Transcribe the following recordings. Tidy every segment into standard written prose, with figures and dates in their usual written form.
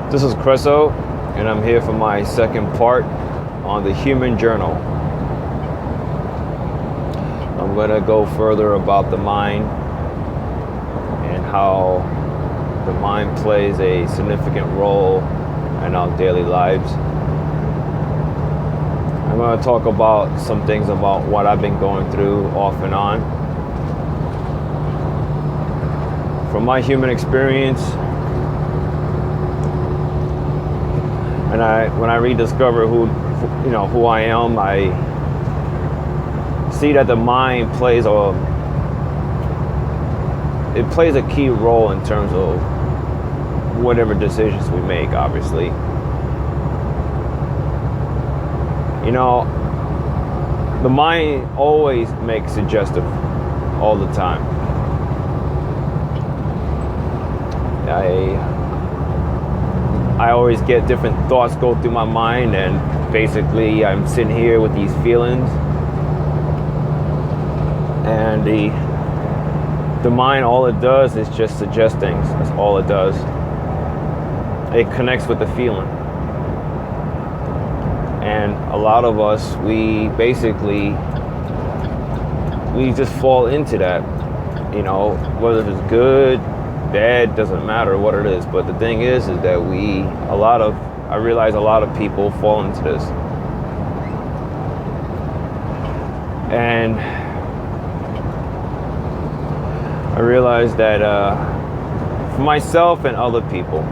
This is Creso, and I'm here for my second part on the Human Journal. I'm going to go further about the mind and how the mind plays a significant role in our daily lives. I'm going to talk about some things about what I've been going through off and on. From my human experience, and when I rediscover who I am, I see that the mind plays a key role in terms of whatever decisions we make, obviously. The mind always makes suggestive all the time. I always get different thoughts go through my mind, and basically I'm sitting here with these feelings, and the mind, all it does is just suggest things. That's all it does. It connects with the feeling. And a lot of us, we just fall into that, whether it's good, bad, doesn't matter what it is. But the thing is that I realize a lot of people fall into this. And I realize that for myself and other people,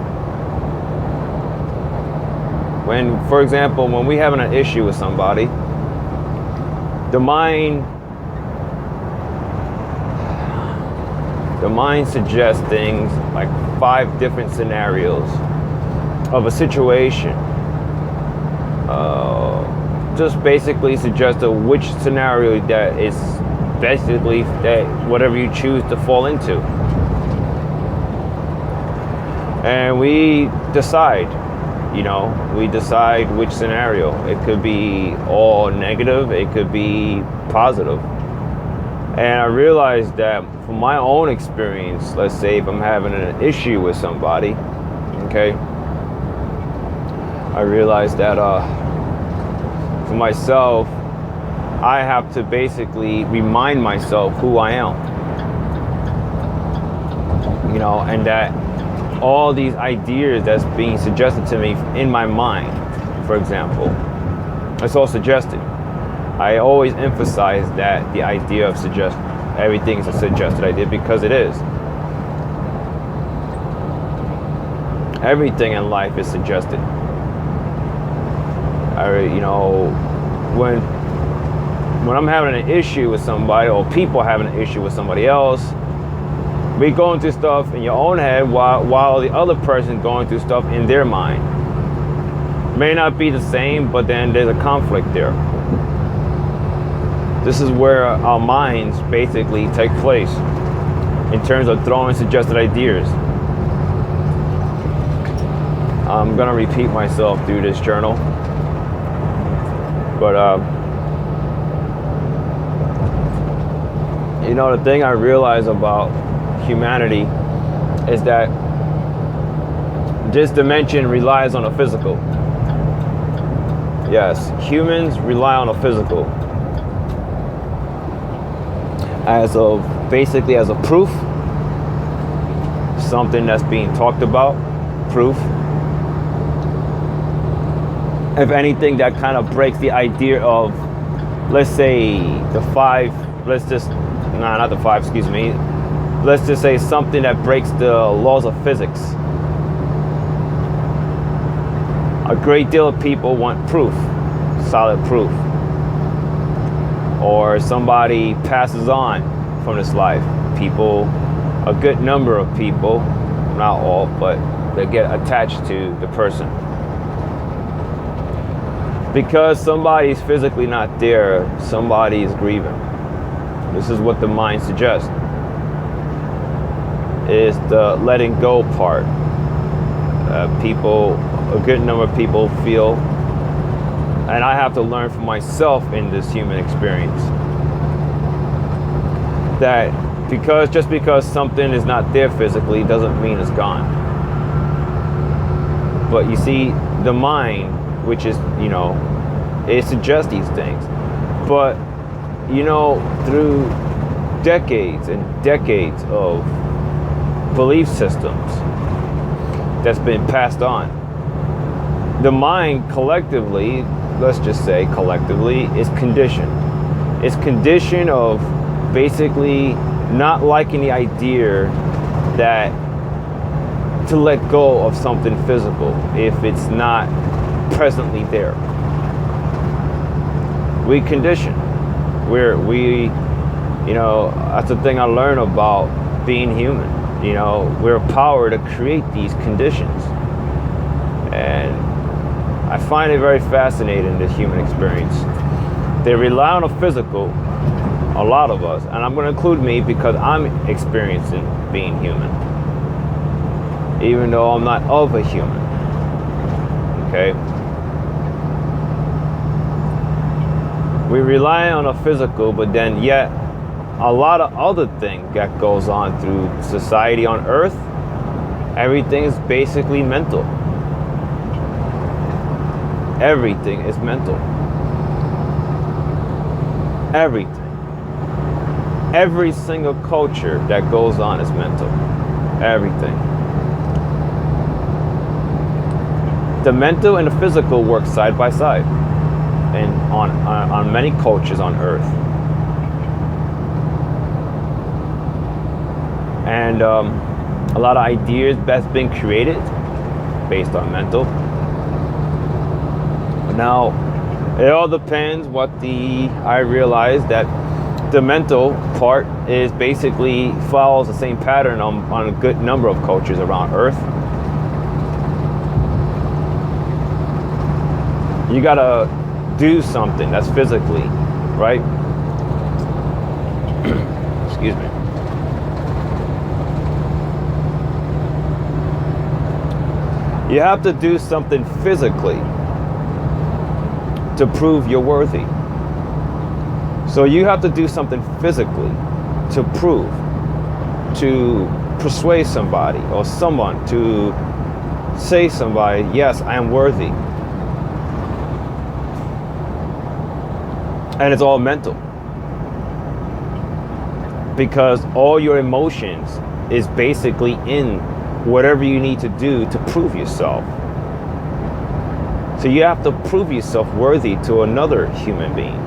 for example, when we having an issue with somebody, the mind suggests things like 5 different scenarios of a situation. Just basically suggest which scenario that is basically that whatever you choose to fall into. And we decide which scenario. It could be all negative, it could be positive. And I realized that from my own experience, let's say if I'm having an issue with somebody, okay, I realized that for myself, I have to basically remind myself who I am, and that all these ideas that's being suggested to me in my mind, for example, it's all suggested. I always emphasize that the idea of everything is a suggested idea, because it is. Everything in life is suggested. When I'm having an issue with somebody, or people having an issue with somebody else, we going through stuff in your own head while the other person going through stuff in their mind. May not be the same, but then there's a conflict there. This is where our minds basically take place in terms of throwing suggested ideas. I'm gonna repeat myself through this journal, but the thing I realize about humanity is that this dimension relies on a physical. Yes, humans rely on a physical as a proof, something that's being talked about, proof. If anything, that kind of breaks the idea of, let's say, let's just say something that breaks the laws of physics. A great deal of people want proof, solid proof. Or somebody passes on from this life. A good number of people, not all, but they get attached to the person. Because somebody's physically not there, somebody is grieving. This is what the mind suggests. Is the letting go part. A good number of people feel, and I have to learn for myself in this human experience, that just because something is not there physically doesn't mean it's gone. But you see, the mind, which is, it suggests these things. But, through decades and decades of belief systems that's been passed on, the mind collectively, let's just say collectively, is conditioned. It's conditioned of basically not liking the idea that to let go of something physical if it's not presently there. We condition. That's the thing I learned about being human. We're empowered to create these conditions. And I find it very fascinating, the human experience. They rely on the physical, a lot of us, and I'm going to include me because I'm experiencing being human, even though I'm not of a human. Okay? We rely on the physical, but then yet a lot of other things that goes on through society on Earth, everything is basically mental. Everything is mental. Everything. Every single culture that goes on is mental. Everything. The mental and the physical work side by side, and on many cultures on Earth. And a lot of ideas that's been created based on mental. Now, it all depends I realize that the mental part is basically follows the same pattern on a good number of cultures around Earth. You gotta do something that's physically, right? Excuse me. You have to do something physically to prove you're worthy. So you have to do something physically to prove, to persuade somebody or someone to say somebody, yes, I am worthy. And it's all mental. Because all your emotions is basically in whatever you need to do to prove yourself. So you have to prove yourself worthy to another human being.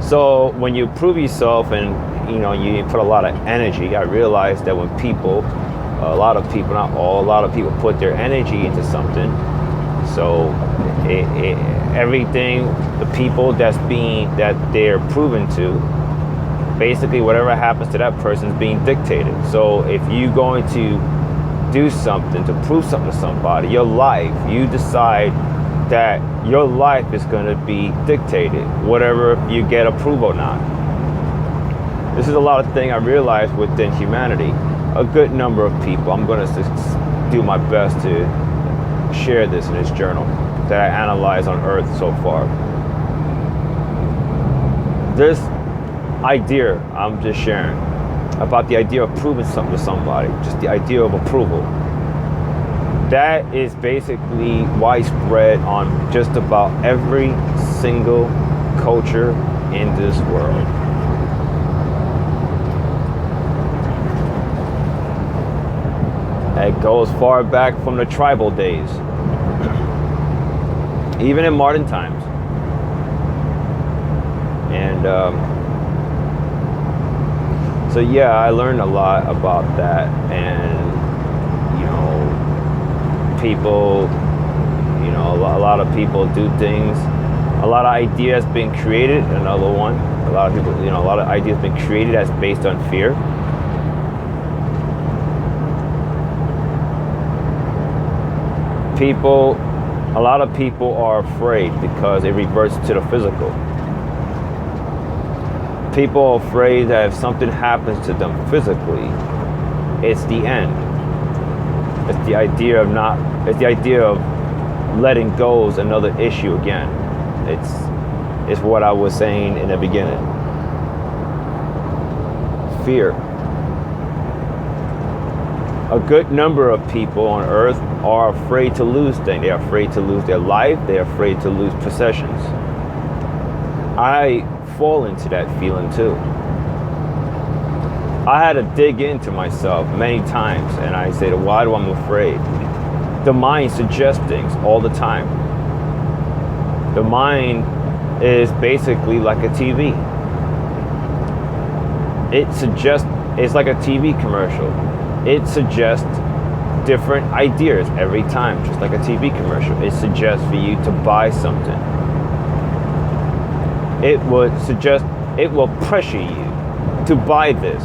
So when you prove yourself and you put a lot of energy, I realize that when people, a lot of people, not all, a lot of people put their energy into something. So everything, the people that they're proven to, basically whatever happens to that person is being dictated. So if you're going to do something to prove something to somebody, your life, you decide that your life is going to be dictated, whatever you get approval or not. This is a lot of things I realized within humanity. A good number of people, I'm going to do my best to share this in this journal that I analyze on Earth so far. This idea I'm just sharing about the idea of proving something to somebody, just the idea of approval, that is basically widespread on just about every single culture in this world. It goes far back from the tribal days, even in modern times. And so yeah, I learned a lot about that. And people, a lot of people do things, a lot of ideas being created. Another one, a lot of people, a lot of ideas being created that's based on fear. A lot of people are afraid because it reverts to the physical. People are afraid that if something happens to them physically, it's the end. It's the idea of letting go is another issue again. It's what I was saying in the beginning. Fear. A good number of people on earth are afraid to lose things. They're afraid to lose their life. They're afraid to lose possessions. I fall into that feeling too. I had to dig into myself many times, and I said, why do I'm afraid? The mind suggests things all the time. The mind is basically like a TV. It's like a TV commercial. It suggests different ideas every time, just like a TV commercial. It suggests for you to buy something. It will pressure you to buy this.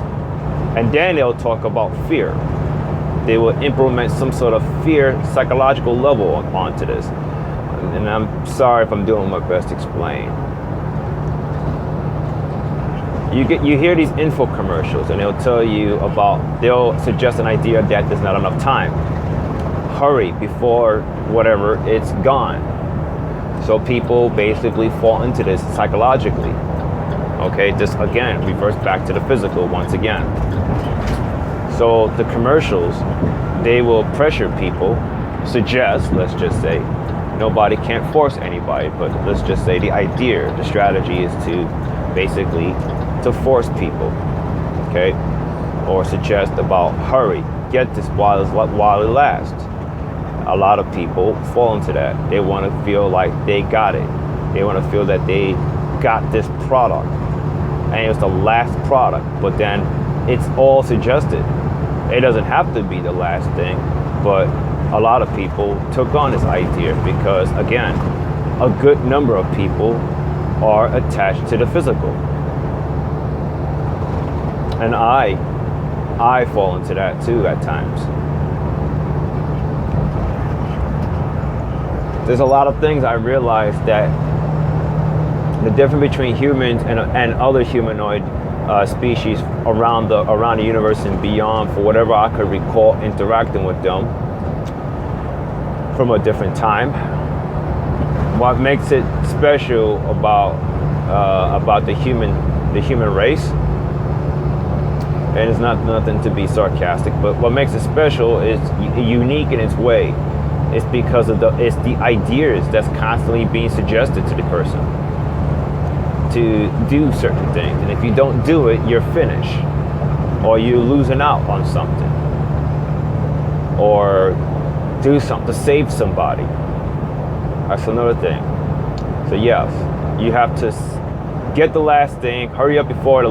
And then they'll talk about fear. They will implement some sort of fear psychological level onto this. And I'm sorry if I'm doing my best to explain. You hear these info commercials, and they'll suggest an idea that there's not enough time. Hurry before whatever, it's gone. So people basically fall into this psychologically. Okay, this again reverts back to the physical once again. So the commercials, they will pressure people, suggest, let's just say, nobody can't force anybody, but let's just say the strategy is to basically to force people, okay, or suggest about hurry, get this while it lasts. A lot of people fall into that. They want to feel like they got it. They want to feel that they got this product, and it's the last product. But then it's all suggested. It doesn't have to be the last thing, but a lot of people took on this idea because, again, a good number of people are attached to the physical. And I fall into that too at times. There's a lot of things I realized that the difference between humans and other humanoid species around the universe and beyond, for whatever I could recall interacting with them from a different time. What makes it special about the human race, and it's not nothing to be sarcastic, but what makes it special is unique in its way. It's because it's the ideas that's constantly being suggested to the person to do certain things, and if you don't do it, you're finished, or you're losing out on something, or do something to save somebody. That's another thing. So yes, you have to get the last thing, hurry up before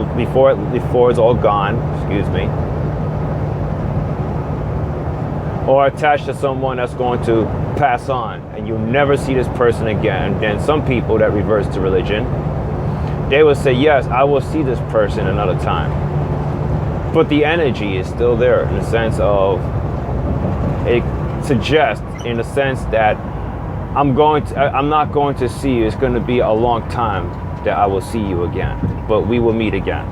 it's all gone, excuse me. Or attach to someone that's going to pass on, and you'll never see this person again. And then some people that reverse to religion, they will say, yes, I will see this person another time. But the energy is still there, in the sense of, it suggests in the sense that I'm not going to see you. It's going to be a long time that I will see you again, but we will meet again.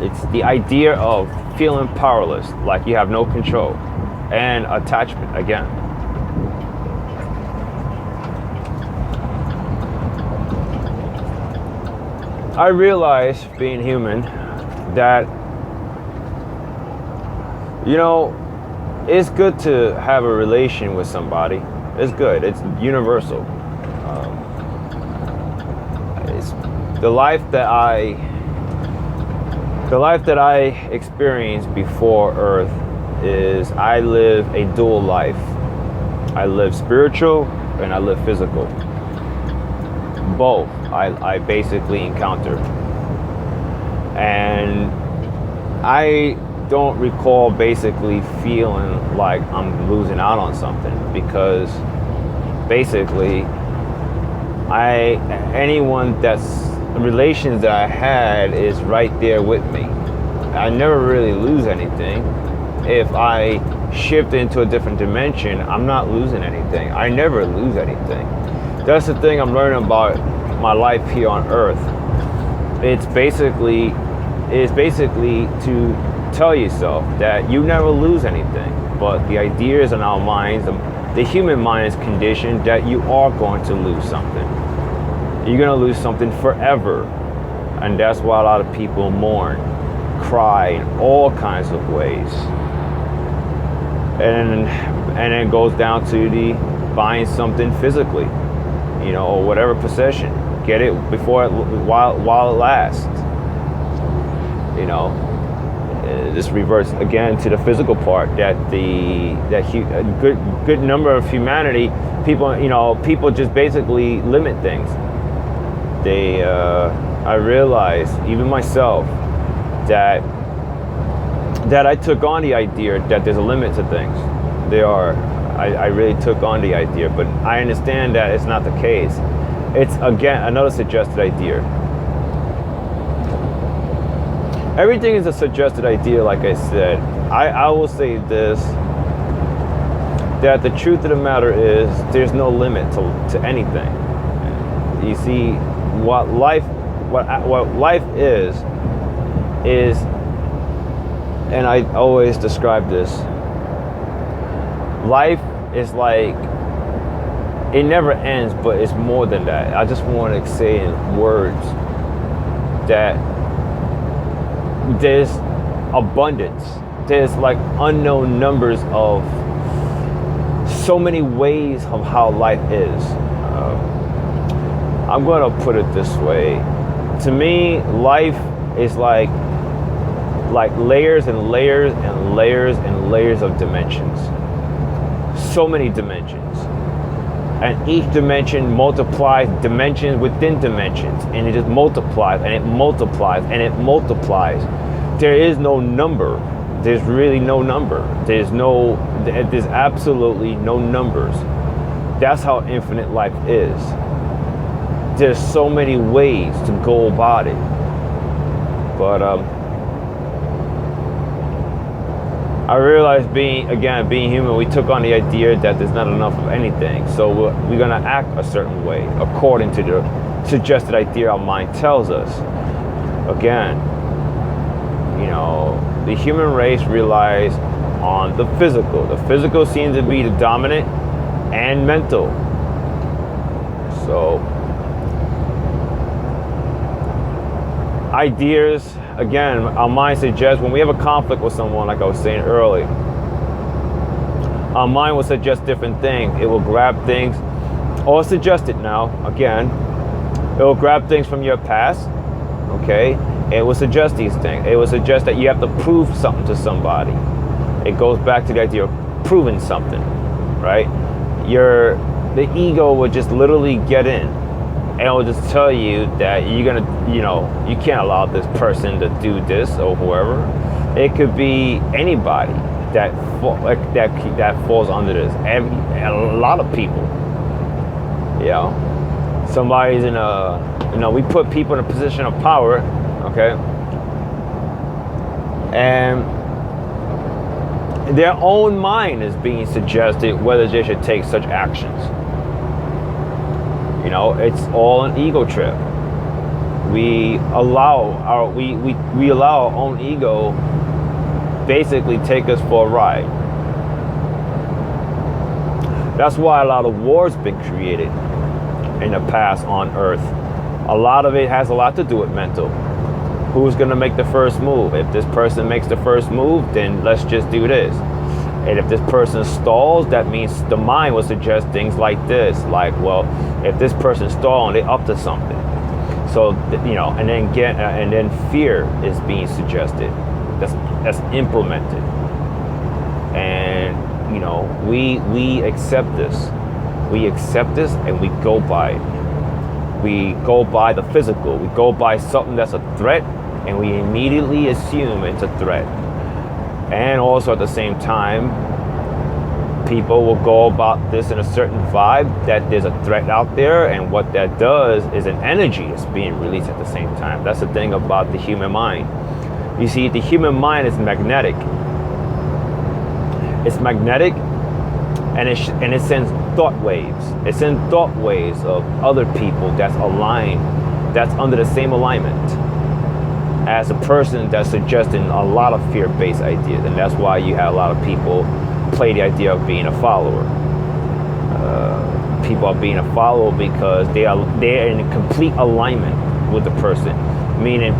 It's the idea of feeling powerless, like you have no control, and attachment again. I realize, being human, that, it's good to have a relation with somebody. It's good. It's universal. It's the life that I experienced before Earth is I live a dual life. I live spiritual and I live physical. Both I basically encounter. And I don't recall basically feeling like I'm losing out on something, because basically relations that I had is right there with me. I never really lose anything. If I shift into a different dimension, I'm not losing anything. I never lose anything. That's the thing I'm learning about my life here on Earth. It's basically to tell yourself that you never lose anything. But the ideas in our minds, the human mind is conditioned that you are going to lose something. You're going to lose something forever. And that's why a lot of people mourn, cry in all kinds of ways. And then it goes down to the buying something physically, or whatever possession. Get it while it lasts. This reverts again to the physical part, that a good number of humanity, people just basically limit things. I realize, even myself, that I took on the idea that there's a limit to things. I really took on the idea, but I understand that it's not the case. It's, again, another suggested idea. Everything is a suggested idea, like I said. I will say this, that the truth of the matter is there's no limit to anything. You see, what life is, and I always describe this, life is like, it never ends, but it's more than that. I just want to say in words that there's abundance. There's like unknown numbers of so many ways of how life is. I'm going to put it this way. To me, life is like layers and layers and layers and layers of dimensions. So many dimensions. And each dimension multiplies dimensions within dimensions. And it just multiplies and it multiplies and it multiplies. There is no number. There's really no number. There's absolutely no numbers. That's how infinite life is. There's so many ways to go about it. But I realized being human, we took on the idea that there's not enough of anything. So we're going to act a certain way according to the suggested idea our mind tells us. Again, the human race relies on the physical. The physical seems to be the dominant and mental. So ideas, again, our mind suggests when we have a conflict with someone, like I was saying earlier, our mind will suggest different things. It will grab things, or suggest it now, again, it will grab things from your past, okay? It will suggest these things. It will suggest that you have to prove something to somebody. It goes back to the idea of proving something, right? The ego will just literally get in, and it will just tell you that you're gonna, you can't allow this person to do this or whoever. It could be anybody that falls under this. A lot of people. Somebody's in we put people in a position of power, okay, and their own mind is being suggested whether they should take such actions. It's all an ego trip. We allow our own ego basically take us for a ride. That's why a lot of wars been created in the past on Earth. A lot of it has a lot to do with mental. Who's going to make the first move? If this person makes the first move, then let's just do this. And if this person stalls, that means the mind will suggest things like this, like, well, if this person's stalling, they're up to something. So, and then fear is being suggested. That's implemented. And, we accept this. We accept this and we go by it. We go by the physical. We go by something that's a threat, and we immediately assume it's a threat. And also at the same time, people will go about this in a certain vibe that there's a threat out there, and what that does is an energy is being released at the same time. That's the thing about the human mind. You see, the human mind is magnetic. It's magnetic, and it sends thought waves. It sends thought waves of other people that's aligned, that's under the same alignment as a person that's suggesting a lot of fear-based ideas. And that's why you have a lot of people play the idea of being a follower. People are being a follower because they're in complete alignment with the person. Meaning,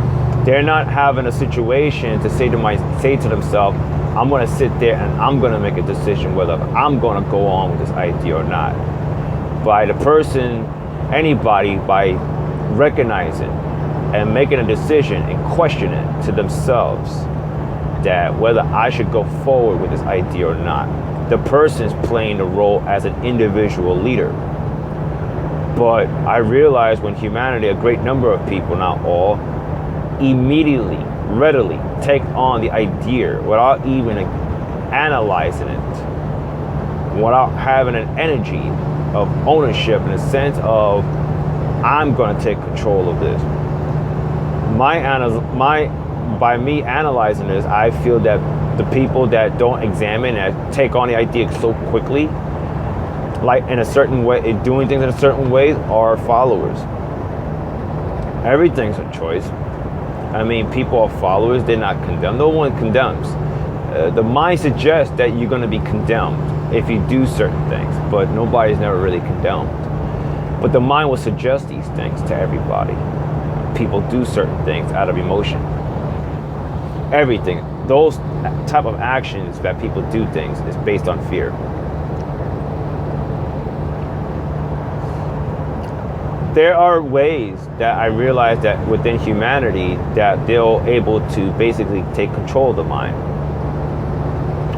They're not having a situation to say to themselves, I'm going to sit there and I'm going to make a decision whether I'm going to go on with this idea or not. By the person, anybody, by recognizing and making a decision and questioning it to themselves that whether I should go forward with this idea or not. The person's playing the role as an individual leader. But I realize when humanity, a great number of people, not all, immediately, readily take on the idea without even analyzing it, without having an energy of ownership in the sense of, I'm going to take control of this. By me analyzing this, I feel that the people that don't examine and take on the idea so quickly, like in a certain way, doing things in a certain way, are followers. Everything's a choice. I mean, people are followers, they're not condemned. No one condemns. The mind suggests that you're going to be condemned if you do certain things, but nobody's never really condemned. But the mind will suggest these things to everybody. People do certain things out of emotion. Everything, those type of actions that people do things is based on fear. There are ways that I realize that within humanity that they're able to basically take control of the mind.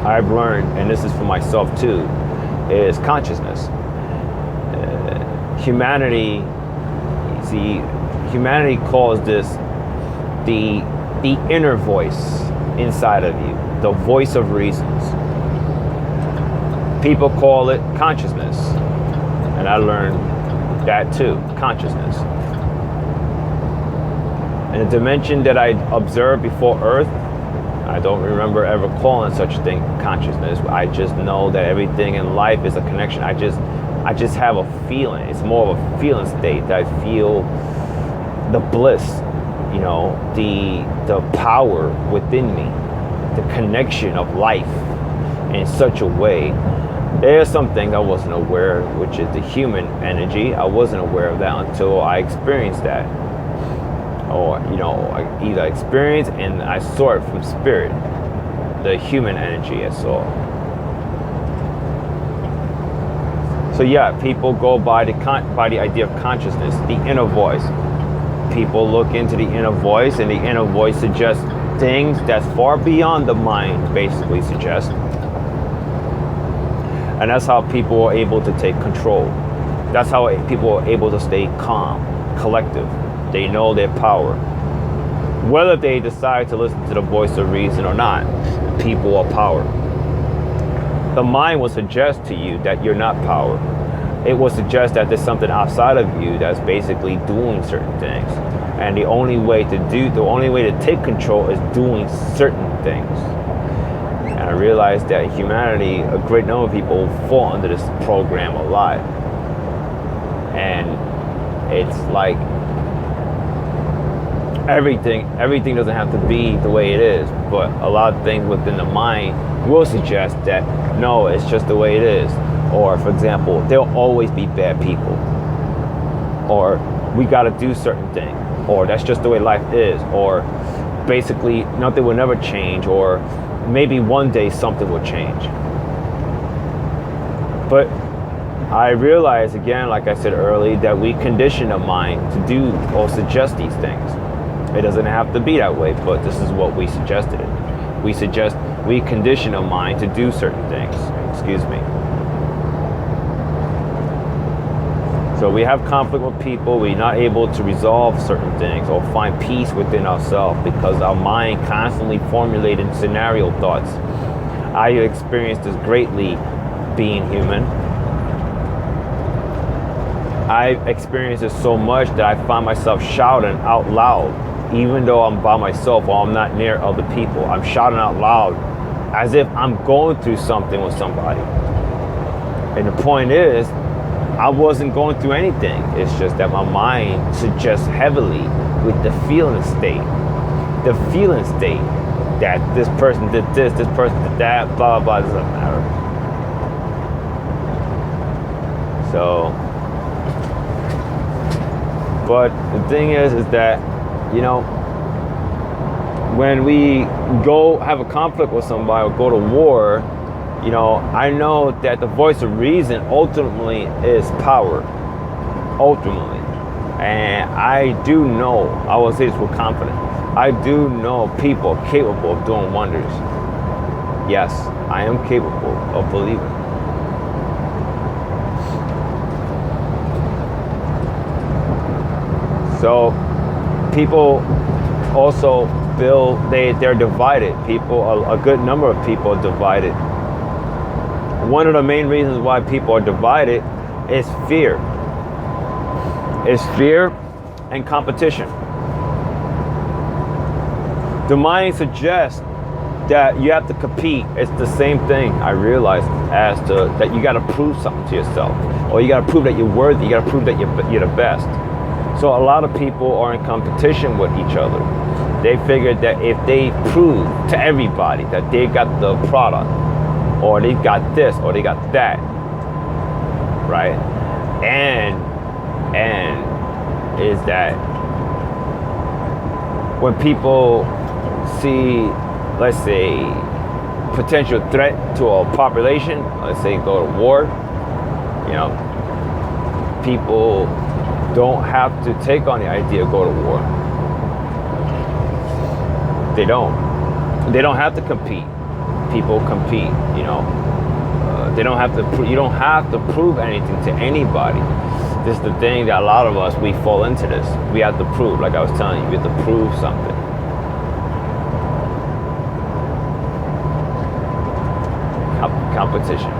I've learned, and this is for myself too, is consciousness. Humanity calls this the inner voice inside of you, the voice of reasons. People call it consciousness, and I learned that too, consciousness. In a dimension that I observed before Earth, I don't remember ever calling such a thing consciousness. I just know that everything in life is a connection. I just have a feeling. It's more of a feeling state that I feel the bliss, the power within me, the connection of life in such a way. There's some things I wasn't aware, which is the human energy. I wasn't aware of that until I experienced that. Or, I either experienced and I saw it from spirit, the human energy I saw. So yeah, people go by the idea of consciousness, the inner voice. People look into the inner voice, and the inner voice suggests things that's far beyond the mind, basically suggests. And that's how people are able to take control. That's how people are able to stay calm, collective. They know their power. Whether they decide to listen to the voice of reason or not, people are power. The mind will suggest to you that you're not power. It will suggest that there's something outside of you that's basically doing certain things. And the only way to take control is doing certain things. And I realized that humanity, a great number of people fall under this program a lot. And it's like everything doesn't have to be the way it is, but a lot of things within the mind will suggest that no, it's just the way it is. Or for example, there'll always be bad people, or we got to do certain things, or that's just the way life is, or basically nothing will never change, or maybe one day something will change. But I realize again, like I said earlier, that we condition the mind to do or suggest these things. It doesn't have to be that way, but this is what we suggested it. We condition a mind to do certain things. Excuse me. So we have conflict with people. We're not able to resolve certain things or find peace within ourselves because our mind constantly formulating scenario thoughts. I experienced this greatly being human. I've experienced it so much that I find myself shouting out loud, even though I'm by myself or I'm not near other people. I'm shouting out loud as if I'm going through something with somebody. And the point is, I wasn't going through anything. It's just that my mind suggests heavily with the feeling state. The feeling state that this person did this person did that, blah, blah, blah, doesn't matter. So, but the thing is that, when we go have a conflict with somebody or go to war, I know that the voice of reason ultimately is power. Ultimately. And I do know, I will say this with confidence, I do know people capable of doing wonders. Yes, I am capable of believing. So people also feel they're divided. A good number of people are divided. One of the main reasons why people are divided is fear. It's fear and competition. The mind suggests that you have to compete. It's the same thing, I realize, as to that you got to prove something to yourself, or you got to prove that you're worthy. You got to prove that you're the best. So a lot of people are in competition with each other. They figure that if they prove to everybody that they got the product, or they got this, or they got that, right? And is that when people see, let's say, potential threat to a population, let's say go to war, people don't have to take on the idea of go to war. They don't have to compete. People compete, they don't have to. You don't have to prove anything to anybody. This is the thing that a lot of us, we fall into this. We have to prove, like I was telling you, we have to prove something. Competition.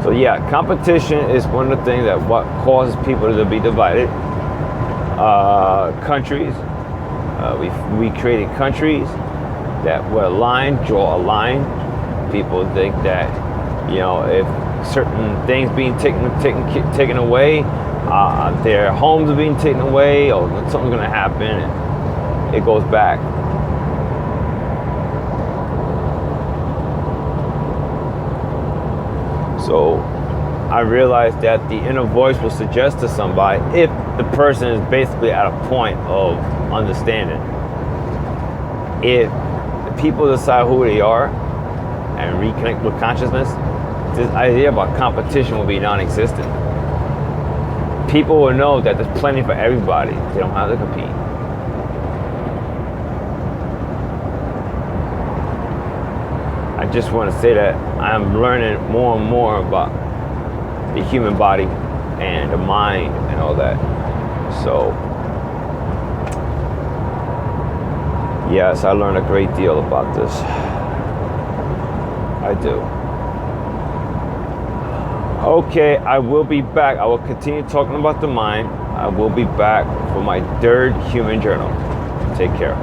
So yeah, competition is one of the things that what causes people to be divided. Countries, we created countries that were aligned, draw a line. People think that, if certain things being taken away, their homes are being taken away, or something's going to happen, and it goes back. So I realized that the inner voice will suggest to somebody if the person is basically at a point of understanding. If people decide who they are and reconnect with consciousness, this idea about competition will be non-existent. People will know that there's plenty for everybody. They don't have to compete. I just want to say that I'm learning more and more about the human body and the mind and all that. So, yes, I learned a great deal about this. I do. Okay, I will be back. I will continue talking about the mind. I will be back for my third human journal. Take care.